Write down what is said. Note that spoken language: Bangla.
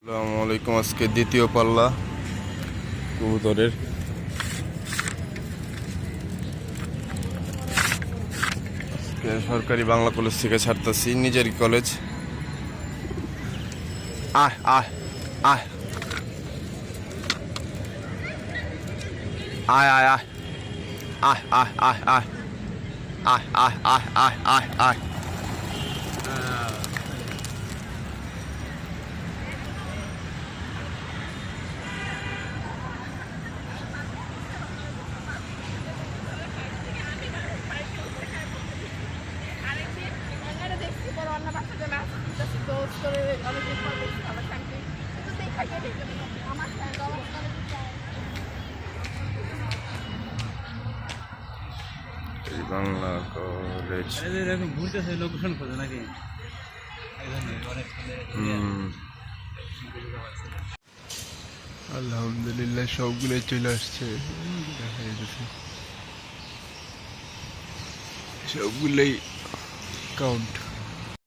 আসসালামু আলাইকুম। আজকে দ্বিতীয় পাল্লা কবুতরের আজকে সরকারি বাংলা কলেজ থেকে ছাড়তেছি, নিজেরই কলেজ। আহ আহ আহ আয় আয় আয় আয় আয় আয় আয় আয় আয় আয় আয় আয় আয় বাংলা কলেজ। আলহামদুলিল্লাহ সবগুলোই চলে আসছে, দেখা যাচ্ছে সবগুলোই কাউন্ট।